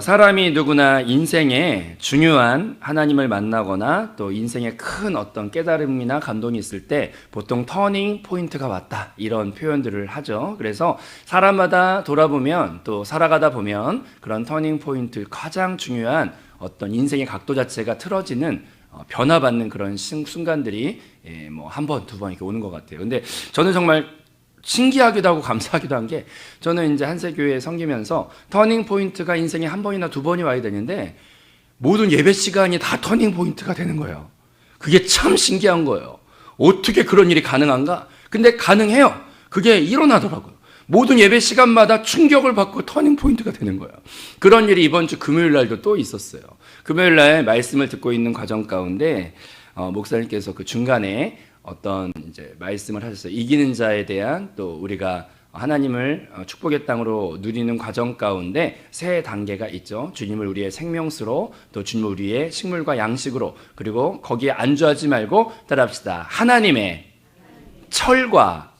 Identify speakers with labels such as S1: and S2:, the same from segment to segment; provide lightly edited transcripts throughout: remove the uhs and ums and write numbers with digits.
S1: 사람이 누구나 인생에 중요한 하나님을 만나거나 또 인생에 큰 어떤 깨달음이나 감동이 있을 때 보통 터닝 포인트가 왔다 이런 표현들을 하죠. 그래서 사람마다 돌아보면 또 살아가다 보면 그런 터닝 포인트, 가장 중요한 어떤 인생의 각도 자체가 틀어지는 변화받는 그런 순간들이 뭐 한 번, 두 번 이렇게 오는 것 같아요. 근데 저는 정말 신기하기도 하고 감사하기도 한 게, 저는 이제 한세교회에 섬기면서 터닝 포인트가 인생에 한 번이나 두 번이 와야 되는데 모든 예배 시간이 다 터닝 포인트가 되는 거예요. 그게 참 신기한 거예요. 어떻게 그런 일이 가능한가? 근데 가능해요. 그게 일어나더라고요. 모든 예배 시간마다 충격을 받고 터닝 포인트가 되는 거예요. 그런 일이 이번 주 금요일 날도 또 있었어요. 금요일 날 말씀을 듣고 있는 과정 가운데 목사님께서 그 중간에 어떤 이제 말씀을 하셨어요. 이기는 자에 대한, 또 우리가 하나님을 축복의 땅으로 누리는 과정 가운데 세 단계가 있죠. 주님을 우리의 생명수로, 또 주님을 우리의 식물과 양식으로, 그리고 거기에 안주하지 말고 따라합시다. 하나님의 철과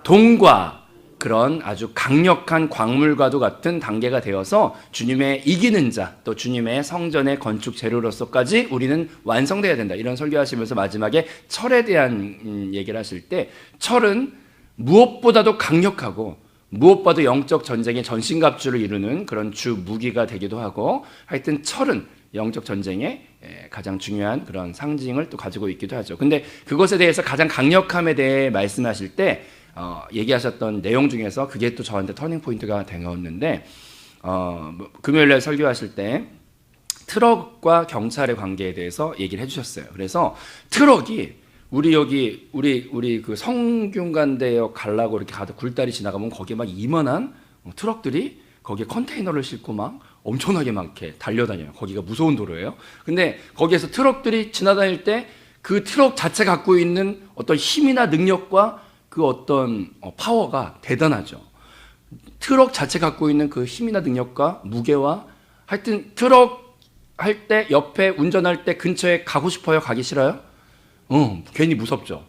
S1: 동과 그런 아주 강력한 광물과도 같은 단계가 되어서 주님의 이기는 자, 또 주님의 성전의 건축 재료로서까지 우리는 완성되어야 된다, 이런 설교하시면서 마지막에 철에 대한 얘기를 하실 때, 철은 무엇보다도 강력하고 무엇보다도 영적 전쟁의 전신갑주를 이루는 그런 주 무기가 되기도 하고, 하여튼 철은 영적 전쟁의 가장 중요한 그런 상징을 또 가지고 있기도 하죠. 근데 그것에 대해서 가장 강력함에 대해 말씀하실 때 얘기하셨던 내용 중에서 그게 또 저한테 터닝 포인트가 되었는데, 금요일날 설교하실 때 트럭과 경찰의 관계에 대해서 얘기를 해주셨어요. 그래서 트럭이 우리 그 성균관대역 가려고 이렇게 가다 굴다리 지나가면 거기에 막 이만한 트럭들이 거기에 컨테이너를 싣고 막 엄청나게 막 이렇게 달려다녀요. 거기가 무서운 도로예요. 근데 거기에서 트럭들이 지나다닐 때 그 트럭 자체 갖고 있는 어떤 힘이나 능력과 그 어떤 파워가 대단하죠. 트럭 자체 갖고 있는 그 힘이나 능력과 무게와, 하여튼 트럭 할 때 옆에 운전할 때 근처에 가고 싶어요? 가기 싫어요? 괜히 무섭죠.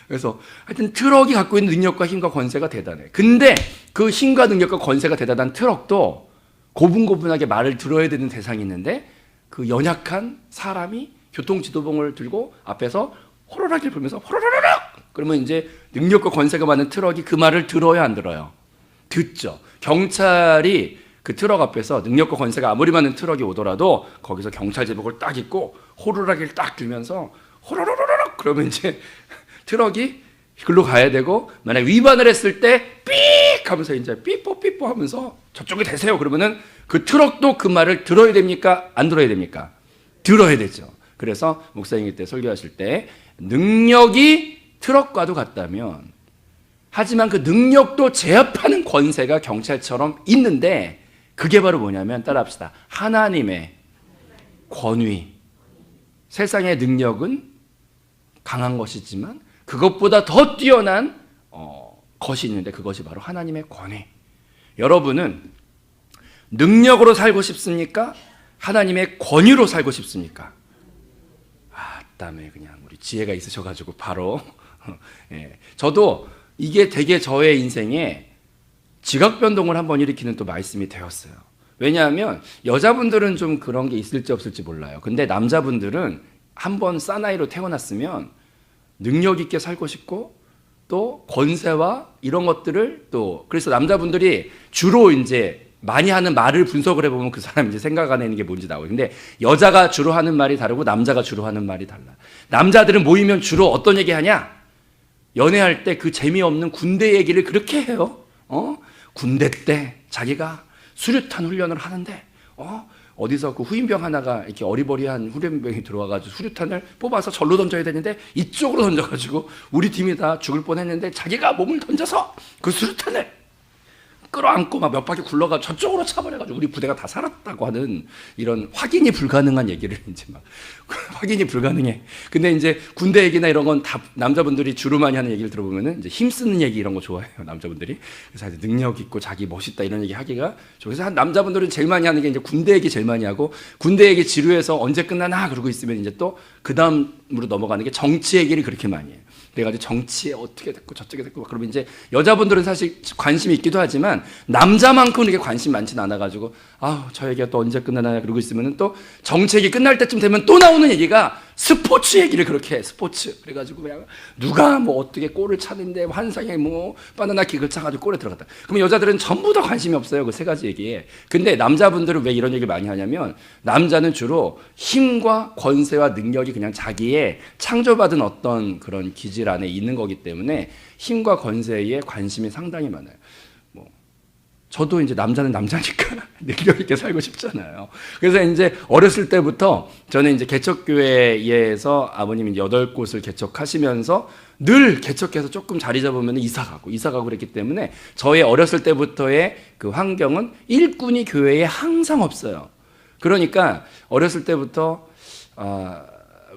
S1: 그래서 하여튼 트럭이 갖고 있는 능력과 힘과 권세가 대단해. 근데 그 힘과 능력과 권세가 대단한 트럭도 고분고분하게 말을 들어야 되는 대상이 있는데, 그 연약한 사람이 교통지도봉을 들고 앞에서 호로라기를 불면서 호로로로락, 그러면 이제 능력과 권세가 많은 트럭이 그 말을 들어야 안 들어요? 듣죠. 경찰이 그 트럭 앞에서 능력과 권세가 아무리 많은 트럭이 오더라도 거기서 경찰 제복을 딱 입고 호루라기를 딱 들면서 호로로로락, 그러면 이제 트럭이 글로 가야 되고, 만약 위반을 했을 때 삑 하면서 이제 삐뽀 하면서 저쪽에 대세요. 그러면은 그 트럭도 그 말을 들어야 됩니까? 안 들어야 됩니까? 들어야 되죠. 그래서 목사님이 그때 설교하실 때 능력이 트럭과도 같다면, 하지만 그 능력도 제압하는 권세가 경찰처럼 있는데, 그게 바로 뭐냐면, 따라합시다. 하나님의 권위. 세상의 능력은 강한 것이지만 그것보다 더 뛰어난 것이 있는데, 그것이 바로 하나님의 권위. 여러분은 능력으로 살고 싶습니까? 하나님의 권위로 살고 싶습니까? 땀에 그냥 우리 지혜가 있으셔가지고 바로 저도 이게 되게 저의 인생에 지각 변동을 한번 일으키는 또 말씀이 되었어요. 왜냐하면 여자분들은 좀 그런 게 있을지 없을지 몰라요. 근데 남자분들은 한번 사나이로 태어났으면 능력 있게 살고 싶고, 또 권세와 이런 것들을 또, 그래서 남자분들이 주로 이제 많이 하는 말을 분석을 해보면 그 사람이 이제 생각하는 게 뭔지 나오고, 근데 여자가 주로 하는 말이 다르고 남자가 주로 하는 말이 달라. 남자들은 모이면 주로 어떤 얘기 하냐? 연애할 때 그 재미없는 군대 얘기를 그렇게 해요. 군대 때 자기가 수류탄 훈련을 하는데 어디서 그 후임병 하나가 이렇게 어리버리한 후임병이 들어와가지고 수류탄을 뽑아서 절로 던져야 되는데 이쪽으로 던져가지고 우리 팀이 다 죽을 뻔했는데, 자기가 몸을 던져서 그 수류탄을 끌어안고 막 몇 바퀴 굴러가 저쪽으로 차버려가지고 우리 부대가 다 살았다고 하는, 이런 확인이 불가능한 얘기를 이제 막 확인이 불가능해. 근데 이제 군대 얘기나 이런 건 다 남자분들이 주로 많이 하는 얘기를 들어보면은 이제 힘쓰는 얘기 이런 거 좋아해요, 남자분들이. 그래서 능력 있고 자기 멋있다 이런 얘기 하기가 좋아서, 그래서 남자분들은 제일 많이 하는 게 이제 군대 얘기 제일 많이 하고, 군대 얘기 지루해서 언제 끝나나 그러고 있으면 이제 또 그 다음으로 넘어가는 게 정치 얘기를 그렇게 많이 해요. 그래가지고 정치에 어떻게 됐고 저쪽에 됐고, 그러면 이제 여자분들은 사실 관심이 있기도 하지만 있지만 남자만큼 이렇게 관심 많지는 않아가지고 저 얘기가 또 언제 끝나나 그러고 있으면 또 정책이 끝날 때쯤 되면 또 나오는 얘기가 스포츠 얘기를 그렇게 해. 스포츠. 그래가지고 그냥 누가 뭐 어떻게 골을 차는데 환상에 뭐 바나나 킥을 차가지고 골에 들어갔다. 그러면 여자들은 전부 다 관심이 없어요. 그 세 가지 얘기에. 근데 남자분들은 왜 이런 얘기를 많이 하냐면 남자는 주로 힘과 권세와 능력이 그냥 자기의 창조받은 어떤 그런 기질 안에 있는 거기 때문에 힘과 권세에 관심이 상당히 많아요. 저도 이제 남자는 남자니까 능력 있게 살고 싶잖아요. 그래서 이제 어렸을 때부터 저는 이제 개척교회에서 아버님이 8곳을 개척하시면서 늘 개척해서 조금 자리 잡으면 이사 가고 그랬기 때문에 저의 어렸을 때부터의 그 환경은 일꾼이 교회에 항상 없어요. 그러니까 어렸을 때부터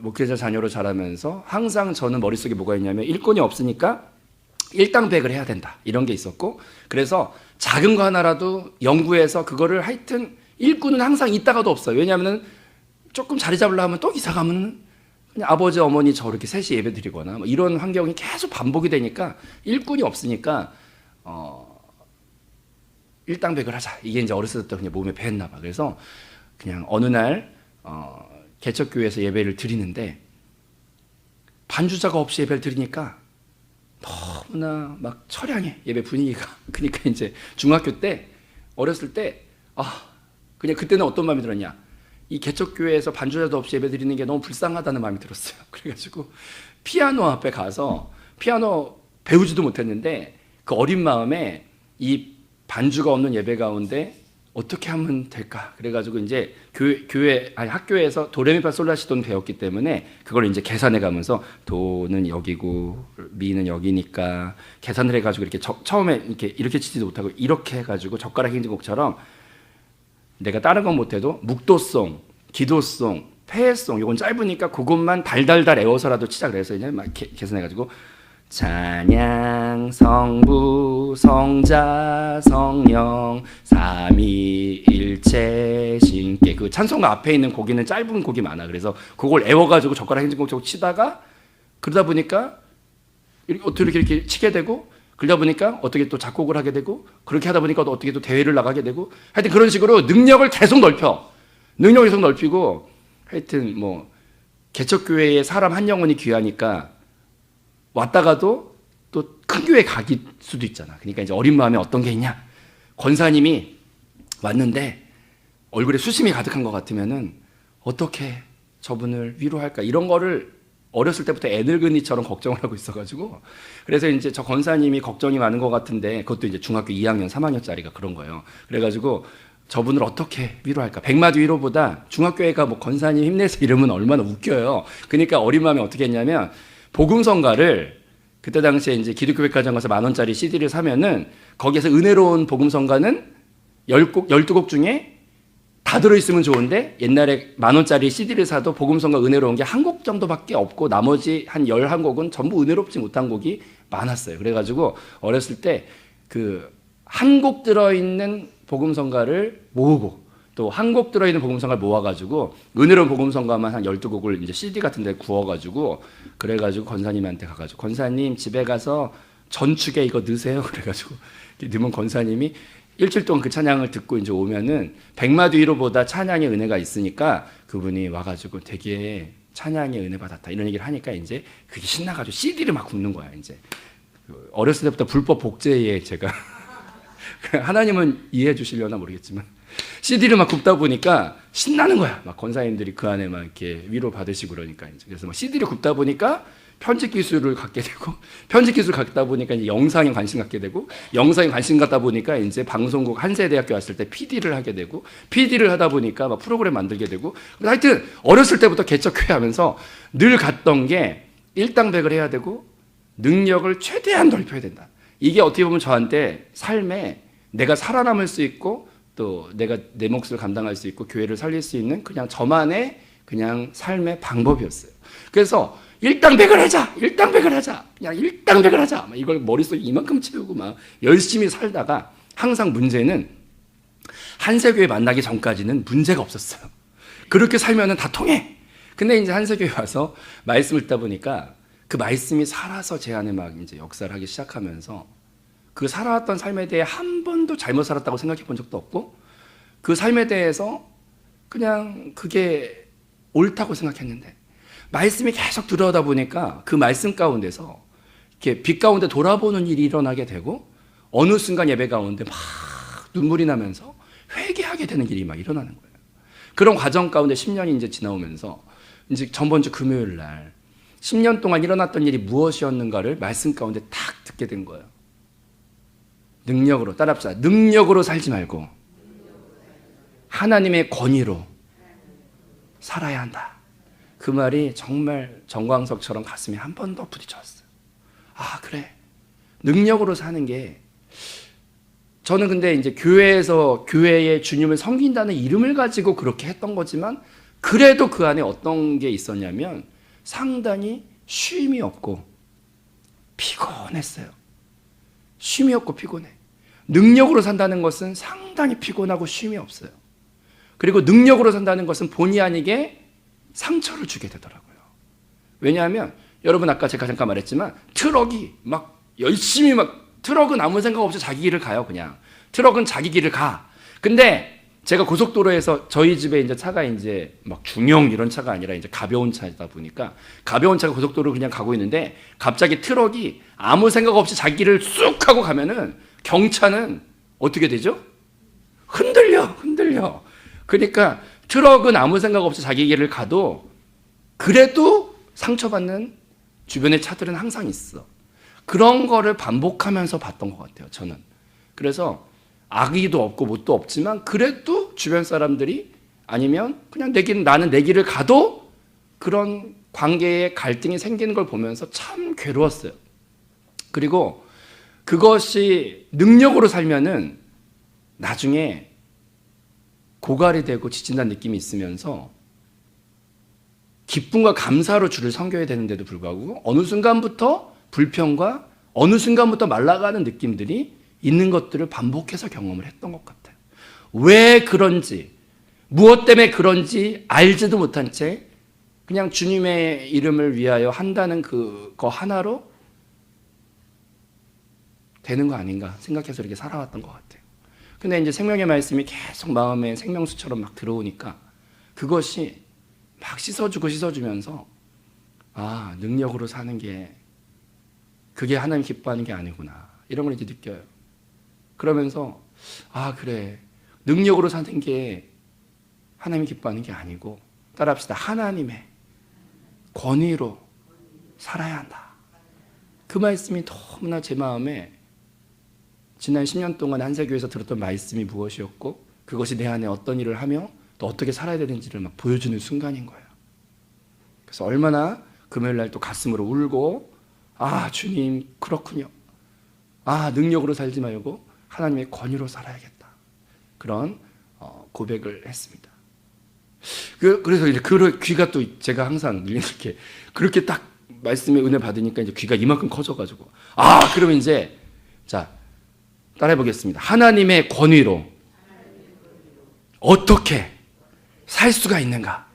S1: 목회자 자녀로 자라면서 항상 저는 머릿속에 뭐가 있냐면 일꾼이 없으니까 일당백을 해야 된다 이런 게 있었고, 그래서 작은 거 하나라도 연구해서 그거를 하여튼 일꾼은 항상 있다가도 없어요. 왜냐하면 조금 자리 잡으려고 하면 또 이사 가면 그냥 아버지 어머니 저 이렇게 셋이 예배 드리거나 뭐 이런 환경이 계속 반복이 되니까 일꾼이 없으니까 일당백을 하자, 이게 이제 어렸을 때부터 그냥 몸에 배었나 봐. 그래서 그냥 어느 날 개척교회에서 예배를 드리는데 반주자가 없이 예배를 드리니까 너무나 막 처량해, 예배 분위기가. 그러니까 이제 중학교 때, 어렸을 때 그냥 그때는 어떤 마음이 들었냐, 이 개척교회에서 반주자도 없이 예배 드리는 게 너무 불쌍하다는 마음이 들었어요. 그래가지고 피아노 앞에 가서 피아노 배우지도 못했는데 그 어린 마음에 이 반주가 없는 예배 가운데 어떻게 하면 될까? 그래가지고 이제 학교에서 도레미파솔라시도는 배웠기 때문에 그걸 이제 계산해 가면서 도는 여기고 미는 여기니까 계산을 해가지고 이렇게 처음에 이렇게 치지도 못하고 이렇게 해가지고 젓가락 행진곡처럼 내가 다른 건 못해도 묵도송, 기도송, 폐해송, 요건 짧으니까 그것만 달달달 외워서라도 치자. 그래서 이제 막 계산해가지고 찬양 성부 성자 성령 삼위일체 신께, 그 찬송가 앞에 있는 곡에는 짧은 곡이 많아. 그래서 그걸 외워가지고 젓가락 행진곡 치다가 그러다 보니까 어떻게 이렇게 치게 되고, 그러다 보니까 어떻게 또 작곡을 하게 되고, 그렇게 하다 보니까 또 어떻게 또 대회를 나가게 되고, 하여튼 그런 식으로 능력을 계속 넓히고, 하여튼 뭐 개척교회에 사람 한 영혼이 귀하니까 왔다가도 또 큰 교회 가기 수도 있잖아. 그러니까 이제 어린 마음에 어떤 게 있냐, 권사님이 왔는데 얼굴에 수심이 가득한 것 같으면은 어떻게 저분을 위로할까, 이런 거를 어렸을 때부터 애늙은이처럼 걱정을 하고 있어가지고, 그래서 이제 저 권사님이 걱정이 많은 것 같은데, 그것도 이제 중학교 2학년 3학년짜리가 그런 거예요. 그래가지고 저분을 어떻게 위로할까, 백마디 위로보다 중학교에가 뭐 권사님 힘내서 이러면 얼마나 웃겨요. 그러니까 어린 마음에 어떻게 했냐면 복음성가를, 그때 당시에 이제 기독교백화점 가서 10,000원짜리 CD를 사면은 거기에서 은혜로운 복음성가는 12곡 중에 다 들어있으면 좋은데, 옛날에 10,000원짜리 CD를 사도 복음성가 은혜로운 게 한 곡 정도밖에 없고 나머지 한 11곡은 전부 은혜롭지 못한 곡이 많았어요. 그래가지고 어렸을 때 그 한 곡 들어있는 복음성가를 모으고 또 한 곡 들어있는 복음성가를 모아가지고 은혜로운 복음성가만 한 12곡을 이제 CD 같은 데 구워가지고, 그래가지고 권사님한테 가가지고 권사님 집에 가서 전축에 이거 넣으세요. 그래가지고 넣으면 권사님이 일주일 동안 그 찬양을 듣고 이제 오면은 백마디 위로보다 찬양의 은혜가 있으니까 그분이 와가지고 되게 찬양의 은혜 받았다 이런 얘기를 하니까 이제 그게 신나가지고 CD를 막 굽는 거야. 이제 어렸을 때부터 불법 복제에 제가 하나님은 이해해 주시려나 모르겠지만 CD를 막 굽다 보니까 신나는 거야. 막 권사님들이 그 안에 막 이렇게 위로 받으시고 그러니까 이제. 그래서 막 CD를 굽다 보니까 편집 기술을 갖게 되고, 편집 기술을 갖다 보니까 이제 영상에 관심 갖게 되고, 영상에 관심 갖다 보니까 이제 방송국 한세대학교 왔을 때 PD를 하게 되고, PD를 하다 보니까 막 프로그램 만들게 되고, 하여튼 어렸을 때부터 개척회 하면서 늘 갔던 게 일당백을 해야 되고 능력을 최대한 넓혀야 된다. 이게 어떻게 보면 저한테 삶에 내가 살아남을 수 있고 또 내가 내 몫을 감당할 수 있고 교회를 살릴 수 있는 그냥 저만의 그냥 삶의 방법이었어요. 그래서 일당백을 하자, 그냥 일당백을 하자. 이걸 머릿속에 이만큼 채우고 막 열심히 살다가 항상 문제는 한세교회 만나기 전까지는 문제가 없었어요. 그렇게 살면은 다 통해. 근데 이제 한세교회 와서 말씀을 듣다 보니까 그 말씀이 살아서 제 안에 막 이제 역사를 하기 시작하면서 그 그 살아왔던 삶에 대해 한 번도 잘못 살았다고 생각해 본 적도 없고 그 삶에 대해서 그냥 그게 옳다고 생각했는데 말씀이 계속 들어오다 보니까 그 말씀 가운데서 이렇게 빛 가운데 돌아보는 일이 일어나게 되고 어느 순간 예배 가운데 막 눈물이 나면서 회개하게 되는 일이 막 일어나는 거예요. 그런 과정 가운데 10년이 이제 지나오면서 이제 전번 주 금요일 날 10년 동안 일어났던 일이 무엇이었는가를 말씀 가운데 탁 듣게 된 거예요. 능력으로, 따라합시다. 능력으로 살지 말고 하나님의 권위로 살아야 한다. 그 말이 정말 정광석처럼 가슴에 한 번 더 부딪혔어요. 아, 그래. 능력으로 사는 게 저는 근데 이제 교회에서 교회의 주님을 섬긴다는 이름을 가지고 그렇게 했던 거지만 그래도 그 안에 어떤 게 있었냐면 상당히 쉼이 없고 피곤했어요. 쉼이 없고 피곤해. 능력으로 산다는 것은 상당히 피곤하고 쉼이 없어요. 그리고 능력으로 산다는 것은 본의 아니게 상처를 주게 되더라고요. 왜냐하면 여러분 아까 제가 잠깐 말했지만 트럭이 막 열심히 트럭은 아무 생각 없이 자기 길을 가요. 그냥 트럭은 자기 길을 가. 근데 제가 고속도로에서 저희 집에 이제 차가 이제 막 중형 이런 차가 아니라 이제 가벼운 차다 보니까 가벼운 차가 고속도로를 그냥 가고 있는데 갑자기 트럭이 아무 생각 없이 자기 길을 쑥 하고 가면은 경차는 어떻게 되죠? 흔들려. 그러니까 트럭은 아무 생각 없이 자기 길을 가도 그래도 상처받는 주변의 차들은 항상 있어. 그런 거를 반복하면서 봤던 것 같아요, 저는. 그래서 악의도 없고 뭣도 없지만 그래도 주변 사람들이 아니면 그냥 나는 내 길을 가도 그런 관계에 갈등이 생기는 걸 보면서 참 괴로웠어요. 그리고 그것이 능력으로 살면은 나중에 고갈이 되고 지친다는 느낌이 있으면서 기쁨과 감사로 주를 섬겨야 되는데도 불구하고 어느 순간부터 불평과 어느 순간부터 말라가는 느낌들이 있는 것들을 반복해서 경험을 했던 것 같아요. 왜 그런지, 무엇 때문에 그런지 알지도 못한 채 그냥 주님의 이름을 위하여 한다는 그거 하나로 되는 거 아닌가 생각해서 이렇게 살아왔던 것 같아요. 근데 이제 생명의 말씀이 계속 마음에 생명수처럼 막 들어오니까 그것이 막 씻어주면서 아, 능력으로 사는 게 그게 하나님 기뻐하는 게 아니구나. 이런 걸 이제 느껴요. 그러면서 아, 그래. 능력으로 사는 게 하나님이 기뻐하는 게 아니고 따라합시다. 하나님의 권위로 살아야 한다. 그 말씀이 너무나 제 마음에 지난 10년 동안 한세교에서 들었던 말씀이 무엇이었고 그것이 내 안에 어떤 일을 하며 또 어떻게 살아야 되는지를 막 보여주는 순간인 거예요. 그래서 얼마나 금요일 날 또 가슴으로 울고 아, 주님 그렇군요. 아, 능력으로 살지 말고 하나님의 권위로 살아야겠다. 그런 고백을 했습니다. 그래서 이제 귀가 또 제가 항상 이렇게 그렇게 딱 말씀의 은혜 받으니까 이제 귀가 이만큼 커져가지고 아, 그러면 이제 자 따라해 보겠습니다. 하나님의 권위로 어떻게 살 수가 있는가?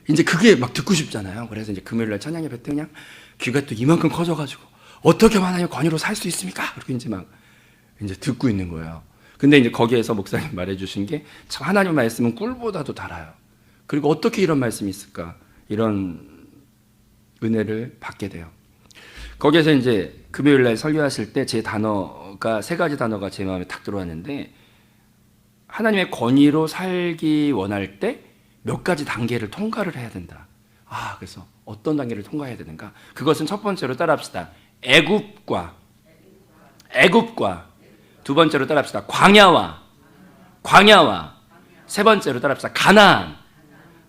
S1: 이제 그게 막 듣고 싶잖아요. 그래서 이제 금요일 날 찬양 예배 때 그냥 귀가 또 이만큼 커져가지고 어떻게 하나님의 권위로 살 수 있습니까? 그렇게 이제 막 이제 듣고 있는 거예요. 근데 이제 거기에서 목사님 말해주신 게 참 하나님 말씀은 꿀보다도 달아요. 그리고 어떻게 이런 말씀이 있을까? 이런 은혜를 받게 돼요. 거기에서 이제 금요일 날 설교하실 때 제 단어가 세 가지 단어가 제 마음에 탁 들어왔는데 하나님의 권위로 살기 원할 때 몇 가지 단계를 통과를 해야 된다. 아, 그래서 어떤 단계를 통과해야 되는가? 그것은 첫 번째로 따라합시다. 애굽과 두 번째로 따라합시다. 광야와 세 번째로 따라합시다. 가나안.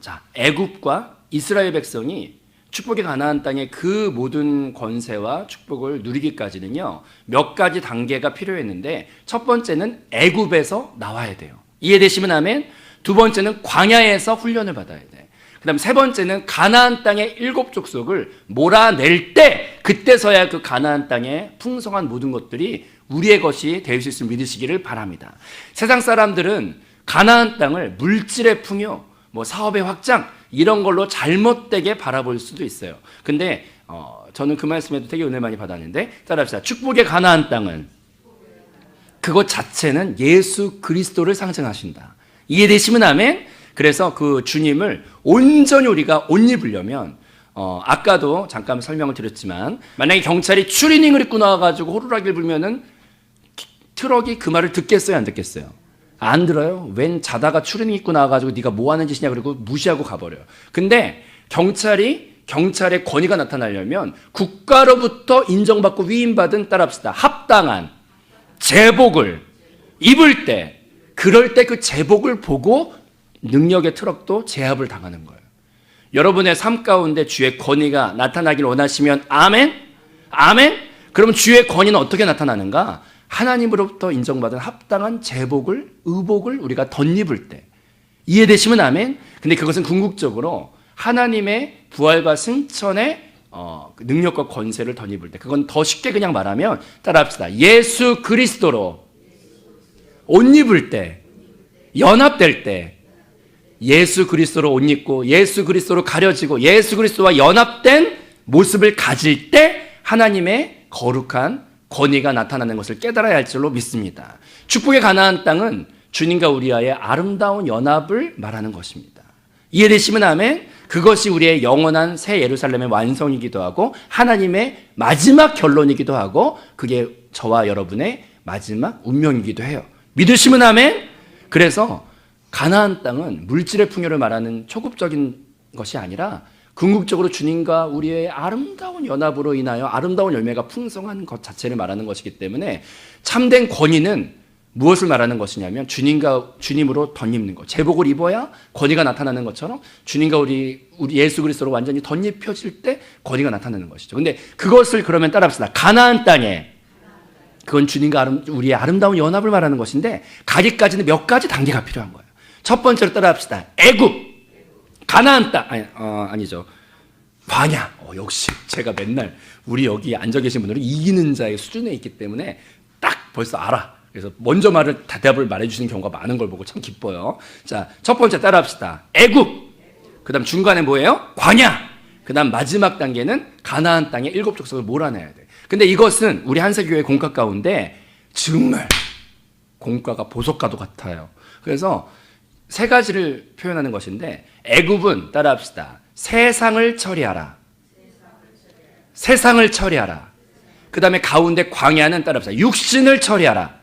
S1: 자, 애굽과 이스라엘 백성이 축복의 가나안 땅의 그 모든 권세와 축복을 누리기까지는요 몇 가지 단계가 필요했는데 첫 번째는 애굽에서 나와야 돼요. 이해되시면 아멘. 두 번째는 광야에서 훈련을 받아야 돼. 그 다음 세 번째는 가나안 땅의 7 족속을 몰아낼 때 그때서야 그 가나안 땅의 풍성한 모든 것들이 우리의 것이 될 수 있음을 믿으시기를 바랍니다. 세상 사람들은 가나안 땅을 물질의 풍요, 뭐 사업의 확장 이런 걸로 잘못되게 바라볼 수도 있어요. 근데 저는 그 말씀에도 되게 은혜 많이 받았는데 따라합시다. 축복의 가나안 땅은 그것 자체는 예수 그리스도를 상징하신다. 이해되시면 아멘? 그래서 그 주님을 온전히 우리가 옷 입으려면 아까도 잠깐 설명을 드렸지만 만약에 경찰이 추리닝을 입고 나와가지고 호루라기를 불면은 트럭이 그 말을 듣겠어요, 안 듣겠어요? 안 들어요. 웬 자다가 추리닝 입고 나와가지고 네가 뭐 하는 짓이냐 그러고 무시하고 가버려요. 근데 경찰의 권위가 나타나려면 국가로부터 인정받고 위임받은, 따라합시다, 합당한 제복을 입을 때, 그럴 때 그 제복을 보고 능력의 트럭도 제압을 당하는 거예요. 여러분의 삶 가운데 주의 권위가 나타나길 원하시면 아멘? 아멘? 그럼 주의 권위는 어떻게 나타나는가? 하나님으로부터 인정받은 합당한 제복을, 의복을 우리가 덧입을 때. 이해되시면 아멘? 근데 그것은 궁극적으로 하나님의 부활과 승천의 능력과 권세를 덧입을 때. 그건 더 쉽게 그냥 말하면 따라합시다. 예수 그리스도로 옷 입을 때, 연합될 때, 예수 그리스도로 옷 입고 예수 그리스도로 가려지고 예수 그리스도와 연합된 모습을 가질 때 하나님의 거룩한 권위가 나타나는 것을 깨달아야 할 줄로 믿습니다. 축복의 가나안 땅은 주님과 우리와의 아름다운 연합을 말하는 것입니다. 이해되시면 아멘? 그것이 우리의 영원한 새 예루살렘의 완성이기도 하고 하나님의 마지막 결론이기도 하고 그게 저와 여러분의 마지막 운명이기도 해요. 믿으시면 아멘? 그래서 가나안 땅은 물질의 풍요를 말하는 초급적인 것이 아니라 궁극적으로 주님과 우리의 아름다운 연합으로 인하여 아름다운 열매가 풍성한 것 자체를 말하는 것이기 때문에 참된 권위는 무엇을 말하는 것이냐면 주님으로 덧입는 것. 제복을 입어야 권위가 나타나는 것처럼 주님과 우리 예수 그리스도로 완전히 덧입혀질 때 권위가 나타나는 것이죠. 근데 그것을 그러면 따라합시다. 가나안 땅에 그건 주님과 우리의 아름다운 연합을 말하는 것인데 가기까지는 몇 가지 단계가 필요한 거예요. 첫 번째로 따라합시다. 애굽, 가나안 땅, 아니죠. 광야. 역시 제가 맨날 우리 여기 앉아 계신 분들은 이기는 자의 수준에 있기 때문에 딱 벌써 알아. 그래서 먼저 대답을 말해주시는 경우가 많은 걸 보고 참 기뻐요. 자, 첫 번째 따라합시다. 애굽. 그 다음 중간에 뭐예요? 광야. 그 다음 마지막 단계는 가나안 땅의 7 족속을 몰아내야 돼. 근데 이것은 우리 한세교회 공과 가운데 정말 공과가 보석과도 같아요. 그래서 세 가지를 표현하는 것인데 애굽은 따라합시다. 세상을 처리하라. 세상을 처리하라. 그 다음에 가운데 광야는 따라합시다. 육신을 처리하라.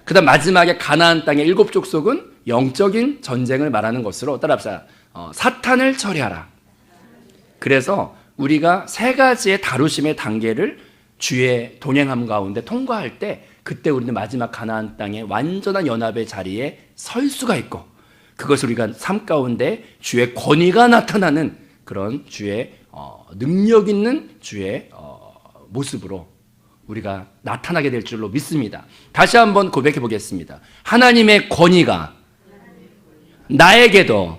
S1: 그 다음 마지막에 가나안 땅의 7 족속은 영적인 전쟁을 말하는 것으로 따라합시다. 사탄을 처리하라. 그래서 우리가 세 가지의 다루심의 단계를 주의 동행함 가운데 통과할 때 그때 우리는 마지막 가나안 땅의 완전한 연합의 자리에 설 수가 있고 그것을 우리가 삶 가운데 주의 권위가 나타나는 그런 주의 능력 있는 주의 모습으로 우리가 나타나게 될 줄로 믿습니다. 다시 한번 고백해 보겠습니다. 하나님의 권위가 나에게도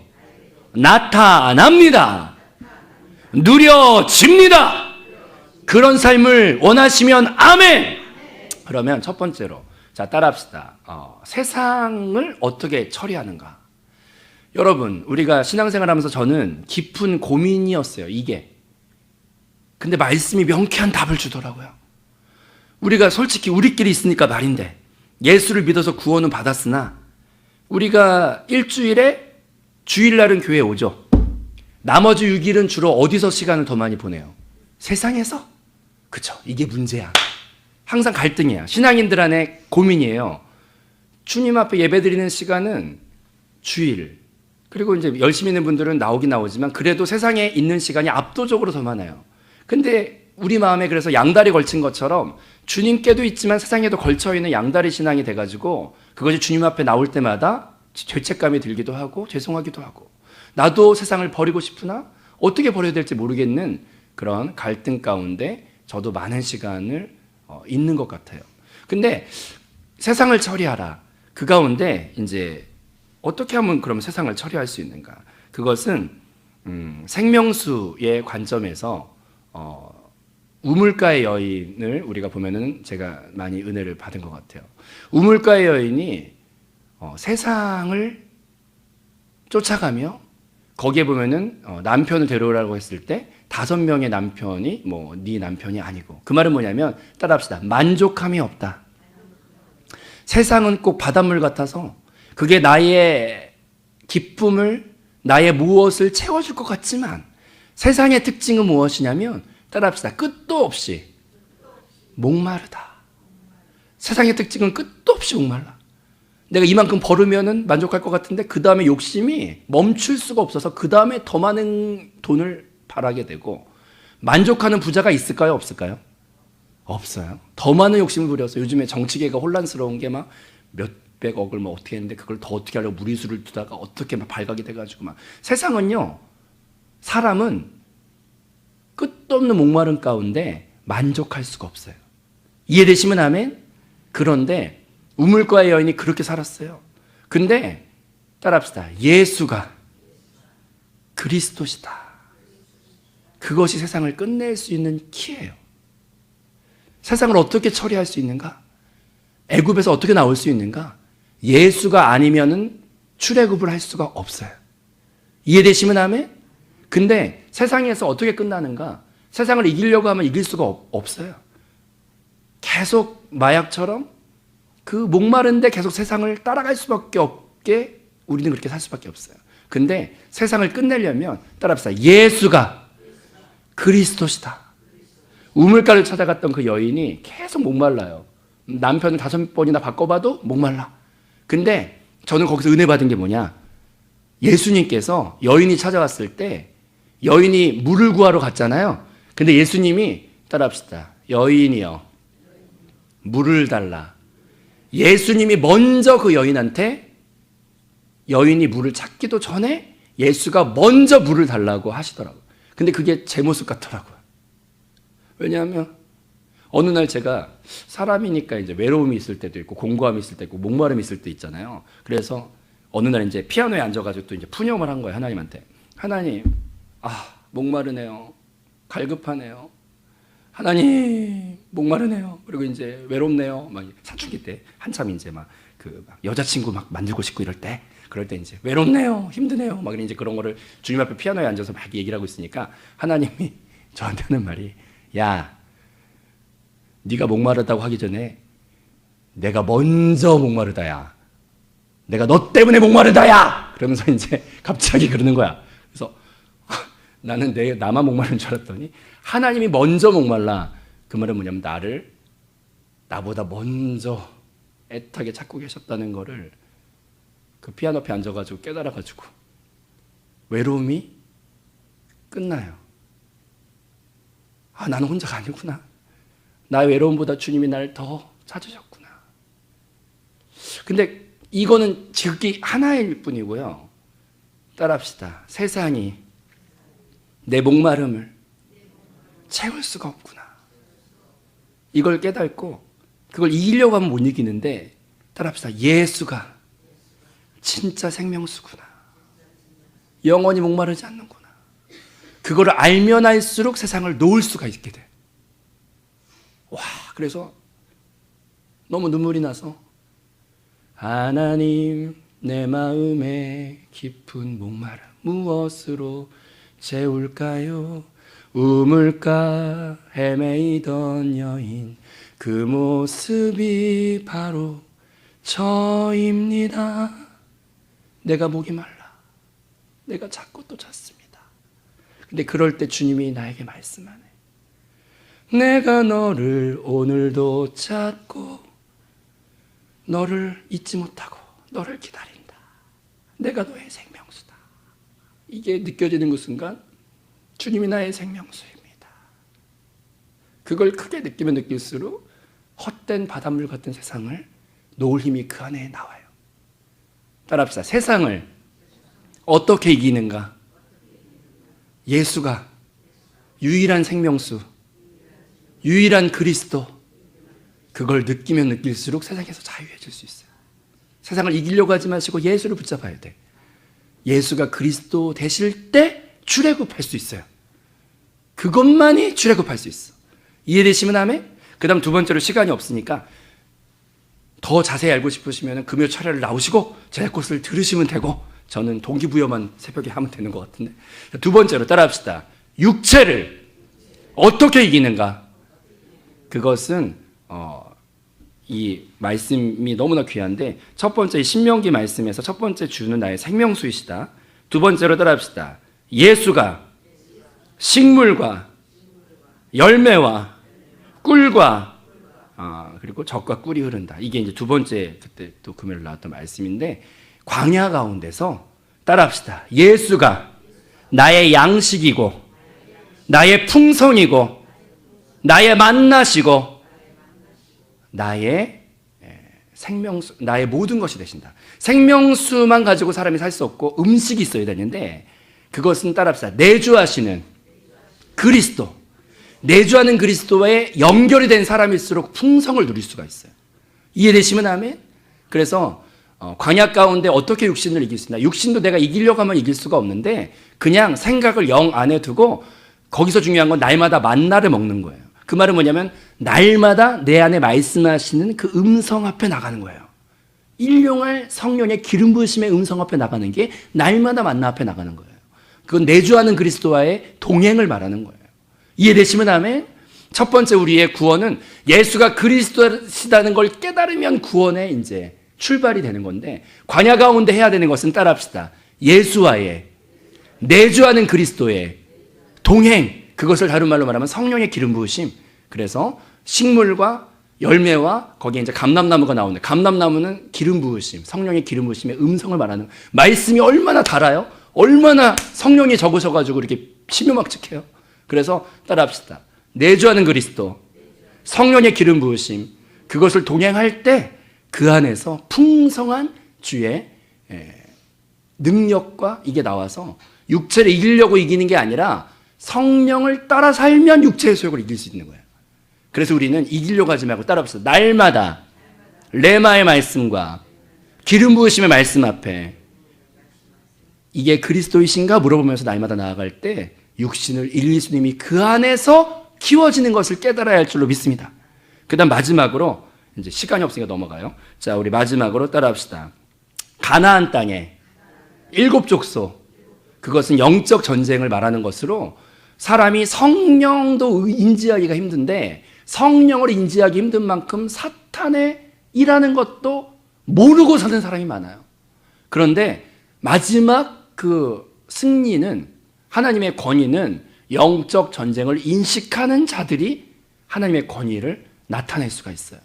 S1: 나타납니다. 누려집니다. 그런 삶을 원하시면 아멘. 그러면 첫 번째로 자 따라합시다. 세상을 어떻게 처리하는가. 여러분 우리가 신앙생활하면서 저는 깊은 고민이었어요. 이게 근데 말씀이 명쾌한 답을 주더라고요. 우리가 솔직히 우리끼리 있으니까 말인데 예수를 믿어서 구원은 받았으나 우리가 일주일에 주일날은 교회에 오죠. 나머지 6일은 주로 어디서 시간을 더 많이 보내요? 세상에서? 그쵸, 이게 문제야. 항상 갈등이야. 신앙인들 안에 고민이에요. 주님 앞에 예배드리는 시간은 주일, 그리고 이제 열심히 있는 분들은 나오긴 나오지만 그래도 세상에 있는 시간이 압도적으로 더 많아요. 근데 우리 마음에 그래서 양다리 걸친 것처럼 주님께도 있지만 세상에도 걸쳐있는 양다리 신앙이 돼가지고 그것이 주님 앞에 나올 때마다 죄책감이 들기도 하고 죄송하기도 하고 나도 세상을 버리고 싶으나 어떻게 버려야 될지 모르겠는 그런 갈등 가운데 저도 많은 시간을 있는 것 같아요. 근데 세상을 처리하라. 그 가운데 이제 어떻게 하면 그럼 세상을 처리할 수 있는가? 그것은 생명수의 관점에서 우물가의 여인을 우리가 보면은 제가 많이 은혜를 받은 것 같아요. 우물가의 여인이 세상을 쫓아가며 거기에 보면은 남편을 데려오라고 했을 때 5명의 남편이 네 남편이 아니고 그 말은 뭐냐면 따라합시다. 만족함이 없다. 세상은 꼭 바닷물 같아서 그게 나의 기쁨을, 나의 무엇을 채워줄 것 같지만 세상의 특징은 무엇이냐면, 따라합시다. 끝도 없이 목마르다. 세상의 특징은 끝도 없이 목말라. 내가 이만큼 벌으면은 만족할 것 같은데 그 다음에 욕심이 멈출 수가 없어서 그 다음에 더 많은 돈을 바라게 되고, 만족하는 부자가 있을까요? 없을까요? 없어요. 더 많은 욕심을 부려서 요즘에 정치계가 혼란스러운 게 막 몇백억을 뭐 어떻게 했는데 그걸 더 어떻게 하려고 무리수를 두다가 어떻게 막 발각이 돼가지고 막. 세상은요, 사람은 끝도 없는 목마름 가운데 만족할 수가 없어요. 이해되시면 아멘? 그런데 우물가의 여인이 그렇게 살았어요. 근데 따라합시다. 예수가 그리스도시다. 그것이 세상을 끝낼 수 있는 키예요. 세상을 어떻게 처리할 수 있는가? 애굽에서 어떻게 나올 수 있는가? 예수가 아니면은 출애굽을 할 수가 없어요. 이해되시면 아멘? 근데 세상에서 어떻게 끝나는가? 세상을 이기려고 하면 이길 수가 없어요. 계속 마약처럼 그 목마른데 계속 세상을 따라갈 수밖에 없게 우리는 그렇게 살 수밖에 없어요. 근데 세상을 끝내려면 따라합시다. 예수가 그리스도시다. 우물가를 찾아갔던 그 여인이 계속 목말라요. 남편을 5번이나 바꿔봐도 목말라. 근데 저는 거기서 은혜 받은 게 뭐냐? 예수님께서 여인이 찾아왔을 때 여인이 물을 구하러 갔잖아요. 근데 예수님이 따라합시다. 여인이여, 물을 달라. 예수님이 먼저 그 여인한테, 여인이 물을 찾기도 전에 예수가 먼저 물을 달라고 하시더라고요. 근데 그게 제 모습 같더라고요. 왜냐하면 어느 날 제가 사람이니까 이제 외로움이 있을 때도 있고 공고함이 있을 때 있고 목마름이 있을 때 있잖아요. 그래서 어느 날 이제 피아노에 앉아가지고 또 이제 푸념을 한 거예요. 하나님한테. 하나님, 목마르네요. 갈급하네요. 하나님, 목마르네요. 그리고 이제 외롭네요. 막 사춘기 때 한참 이제 막 여자친구 막 만들고 싶고 이럴 때, 그럴 때 이제 외롭네요. 힘드네요. 막 이제 그런 거를 주님 앞에 피아노에 앉아서 막 얘기를 하고 있으니까 하나님이 저한테 하는 말이, 야, 네가 목마르다고 하기 전에 내가 먼저 목마르다야. 내가 너 때문에 목마르다야. 그러면서 이제 갑자기 그러는 거야. 그래서 나는 나만 목마른 줄 알았더니 하나님이 먼저 목말라. 그 말은 뭐냐면 나보다 먼저 애타게 찾고 계셨다는 거를 그 피아노 앞에 앉아가지고 깨달아가지고 외로움이 끝나요. 나는 혼자가 아니구나. 나의 외로움보다 주님이 날 더 찾으셨구나. 근데 이거는 지극히 하나일 뿐이고요. 따라합시다. 세상이 내 목마름을 채울 수가 없구나. 이걸 깨닫고 그걸 이기려고 하면 못 이기는데, 따라합시다. 예수가 진짜 생명수구나. 영원히 목마르지 않는구나. 그거를 알면 알수록 세상을 놓을 수가 있게 돼. 그래서 너무 눈물이 나서, 하나님, 내 마음에 깊은 목마름 무엇으로 채울까요? 우물가 헤매이던 여인, 그 모습이 바로 저입니다. 내가 목이 말라. 내가 찾고 또 찾습니다. 근데 그럴 때 주님이 나에게 말씀하네. 내가 너를 오늘도 찾고 너를 잊지 못하고 너를 기다린다. 내가 너의 생명수다. 이게 느껴지는 그 순간 주님이 나의 생명수입니다. 그걸 크게 느끼면 느낄수록 헛된 바닷물 같은 세상을 놓을 힘이 그 안에 나와요. 따라합시다. 세상을 어떻게 이기는가? 예수가 유일한 생명수, 유일한 그리스도, 그걸 느끼면 느낄수록 세상에서 자유해질 수 있어요. 세상을 이기려고 하지 마시고 예수를 붙잡아야 돼. 예수가 그리스도 되실 때 출애굽할 수 있어요. 그것만이 출애굽할 수 있어. 이해되시면 아멘? 그 다음 두 번째로 시간이 없으니까 더 자세히 알고 싶으시면 금요 철야를 나오시고 제 것을 들으시면 되고, 저는 동기부여만 새벽에 하면 되는 것 같은데. 두 번째로 따라합시다. 육체를 어떻게 이기는가? 그것은 이 말씀이 너무나 귀한데, 첫 번째 신명기 말씀에서 첫 번째 주는 나의 생명수이시다. 두 번째로 따라합시다. 예수가 식물과 열매와 꿀과 그리고 젖과 꿀이 흐른다. 이게 이제 두 번째 그때 또 금요일 나왔던 말씀인데, 광야 가운데서 따라합시다. 예수가 나의 양식이고 나의 풍성이고 나의 만나시고 나의 생명수, 나의 모든 것이 되신다. 생명수만 가지고 사람이 살 수 없고 음식이 있어야 되는데, 그것은 따라합시다. 내주하시는 그리스도, 내주하는 그리스도에 연결이 된 사람일수록 풍성을 누릴 수가 있어요. 이해되시면 아멘? 그래서 광야 가운데 어떻게 육신을 이길 수 있나? 육신도 내가 이기려고 하면 이길 수가 없는데, 그냥 생각을 영 안에 두고, 거기서 중요한 건 날마다 만나를 먹는 거예요. 그 말은 뭐냐면 날마다 내 안에 말씀하시는 그 음성 앞에 나가는 거예요. 일용할 성령의 기름 부으심의 음성 앞에 나가는 게 날마다 만나 앞에 나가는 거예요. 그건 내주하는 그리스도와의 동행을 말하는 거예요. 이해되시면 아멘? 첫 번째 우리의 구원은 예수가 그리스도시다는 걸 깨달으면 구원의 이제 출발이 되는 건데, 광야 가운데 해야 되는 것은 따라합시다. 예수와의, 내주하는 그리스도의 동행, 그것을 다른 말로 말하면 성령의 기름 부으심. 그래서 식물과 열매와 거기에 이제 감람나무가 나오는데, 감람나무는 기름 부으심, 성령의 기름 부으심의 음성을 말하는, 말씀이 얼마나 달아요? 얼마나 성령이 적으셔가지고 이렇게 심요막측해요. 그래서 따라합시다. 내주하는 그리스도, 성령의 기름 부으심, 그것을 동행할 때 그 안에서 풍성한 주의 능력과 이게 나와서 육체를 이기려고 이기는 게 아니라 성령을 따라 살면 육체의 소욕을 이길 수 있는 거예요. 그래서 우리는 이기려고 하지 말고 따라합시다. 날마다 레마의 말씀과 기름 부으심의 말씀 앞에 이게 그리스도이신가 물어보면서 날마다 나아갈 때 육신을 이길 수 있는 그 안에서 키워지는 것을 깨달아야 할 줄로 믿습니다. 그 다음 마지막으로, 이제 시간이 없으니까 넘어가요. 자, 우리 마지막으로 따라합시다. 가나안 땅에 7족속, 그것은 영적 전쟁을 말하는 것으로 사람이 성령도 인지하기가 힘든데, 성령을 인지하기 힘든 만큼 사탄의 일하는 것도 모르고 사는 사람이 많아요. 그런데 마지막 그 승리는, 하나님의 권위는 영적 전쟁을 인식하는 자들이 하나님의 권위를 나타낼 수가 있어요.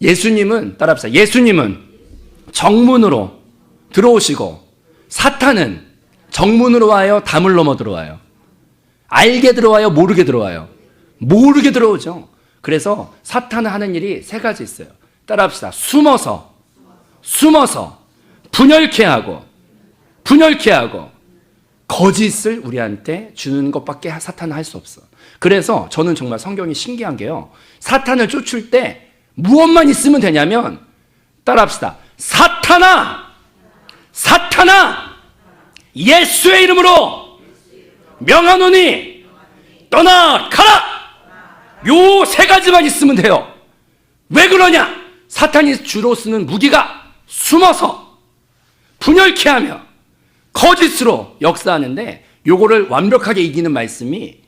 S1: 예수님은, 따라합시다. 예수님은 정문으로 들어오시고 사탄은 정문으로 와요, 담을 넘어 들어와요? 알게 들어와요, 모르게 들어와요? 모르게 들어오죠. 그래서 사탄은 하는 일이 세 가지 있어요. 따라합시다. 숨어서 분열케 하고 거짓을 우리한테 주는 것밖에 사탄은 할 수 없어. 그래서 저는 정말 성경이 신기한 게요, 사탄을 쫓을 때 무엇만 있으면 되냐면, 따라합시다. 사탄아 예수의 이름으로 명하노니 떠나가라. 요 세 가지만 있으면 돼요. 왜 그러냐? 사탄이 주로 쓰는 무기가 숨어서 분열케 하며 거짓으로 역사하는데, 요거를 완벽하게 이기는 말씀이,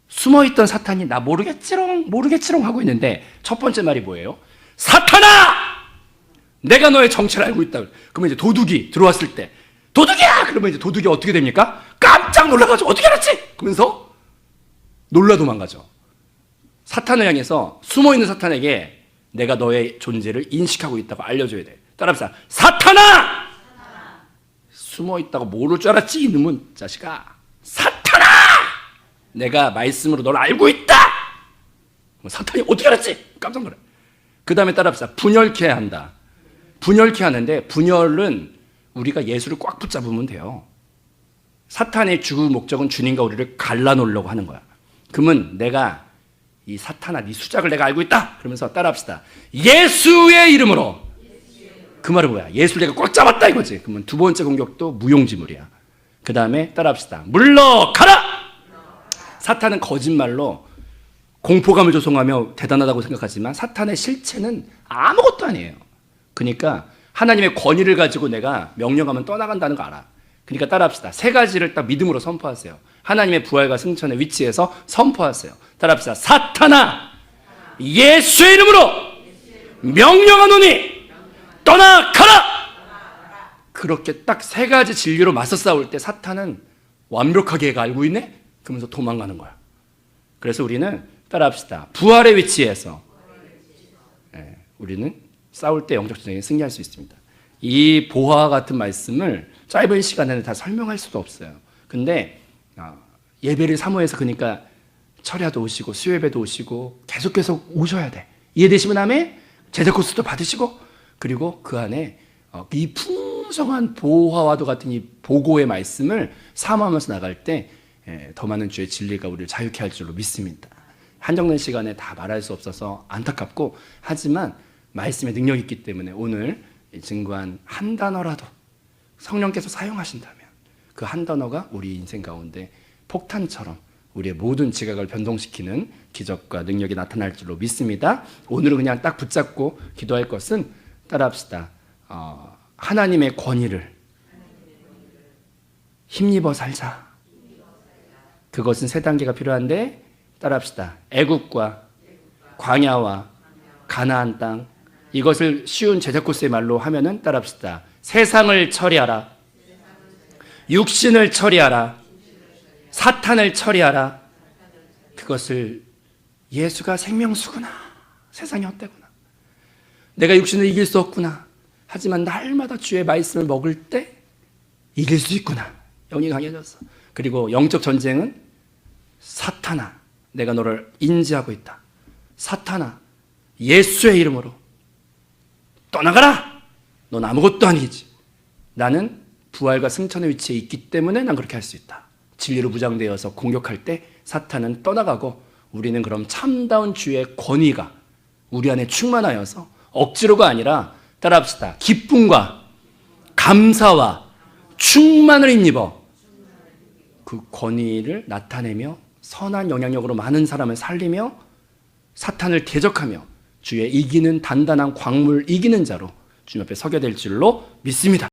S1: 숨어있던 사탄이 나 모르겠지롱 하고 있는데 첫 번째 말이 뭐예요? 사탄아! 내가 너의 정체를 알고 있다. 그러면 이제 도둑이 들어왔을 때, 도둑이야! 그러면 이제 도둑이 어떻게 됩니까? 깜짝 놀라가지고 어떻게 알았지? 그러면서 놀라 도망가죠. 사탄을 향해서, 숨어있는 사탄에게 내가 너의 존재를 인식하고 있다고 알려줘야 돼. 따라합시다. 사탄아! 숨어있다고 모를 줄 알았지? 이놈은 자식아. 사탄아! 내가 말씀으로 널 알고 있다! 사탄이 어떻게 알았지? 깜짝 놀래. 그 다음에 따라합시다. 분열케 한다. 분열케 하는데, 분열은 우리가 예수를 꽉 붙잡으면 돼요. 사탄의 주 목적은 주님과 우리를 갈라놓으려고 하는 거야. 그러면 내가, 이 사탄아, 네 수작을 내가 알고 있다! 그러면서 따라합시다. 예수의 이름으로. 그 말은 뭐야? 예수를 내가 꽉 잡았다 이거지. 그러면 두 번째 공격도 무용지물이야. 그 다음에 따라합시다. 물러가라! 사탄은 거짓말로 공포감을 조성하며 대단하다고 생각하지만, 사탄의 실체는 아무것도 아니에요. 그러니까 하나님의 권위를 가지고 내가 명령하면 떠나간다는 거 알아. 그러니까 따라합시다. 세 가지를 딱 믿음으로 선포하세요. 하나님의 부활과 승천의 위치에서 선포하세요. 따라합시다. 사탄아, 예수의 이름으로 명령하노니 떠나가라. 그렇게 딱 세 가지 진리로 맞서 싸울 때 사탄은 완벽하게 얘가 알고 있네? 그러면서 도망가는 거야. 그래서 우리는 따라합시다. 부활의 위치에서 우리는 싸울 때 영적 전쟁에 승리할 수 있습니다. 이 보화와 같은 말씀을 짧은 시간에 다 설명할 수도 없어요. 근데 예배를 사모해서 그러니까 철야도 오시고 수요예배도 오시고 계속 오셔야 돼. 이해되시면 다음에 제자 코스도 받으시고 그리고 그 안에 이 풍성한 보화와도 같은 이 보고의 말씀을 사모하면서 나갈 때 더 많은 주의 진리가 우리를 자유케 할 줄로 믿습니다. 한정된 시간에 다 말할 수 없어서 안타깝고 하지만 말씀의 능력이 있기 때문에 오늘 증거한 한 단어라도 성령께서 사용하신다면 그 한 단어가 우리 인생 가운데 폭탄처럼 우리의 모든 지각을 변동시키는 기적과 능력이 나타날 줄로 믿습니다. 오늘은 그냥 딱 붙잡고 기도할 것은 따라합시다. 하나님의 권위를 힘입어 살자. 그것은 세 단계가 필요한데 따라합시다. 애국과 광야와 가나안 땅, 이것을 쉬운 제자 코스의 말로 하면은 따라합시다. 세상을 처리하라. 육신을 처리하라. 사탄을 처리하라. 그것을 예수가 생명수구나. 세상이 헛되구나. 내가 육신을 이길 수 없구나. 하지만 날마다 주의 말씀을 먹을 때 이길 수 있구나. 영이 강해졌어. 그리고 영적 전쟁은 사탄아, 내가 너를 인지하고 있다. 사탄아, 예수의 이름으로 떠나가라. 넌 아무것도 아니지. 나는 부활과 승천의 위치에 있기 때문에 난 그렇게 할 수 있다. 진리로 무장되어서 공격할 때 사탄은 떠나가고 우리는 그럼 참다운 주의 권위가 우리 안에 충만하여서 억지로가 아니라 따라합시다. 기쁨과 감사와 충만을 힘입어 그 권위를 나타내며 선한 영향력으로 많은 사람을 살리며 사탄을 대적하며 주의 이기는 단단한 광물 이기는 자로 주님 앞에 서게 될 줄로 믿습니다.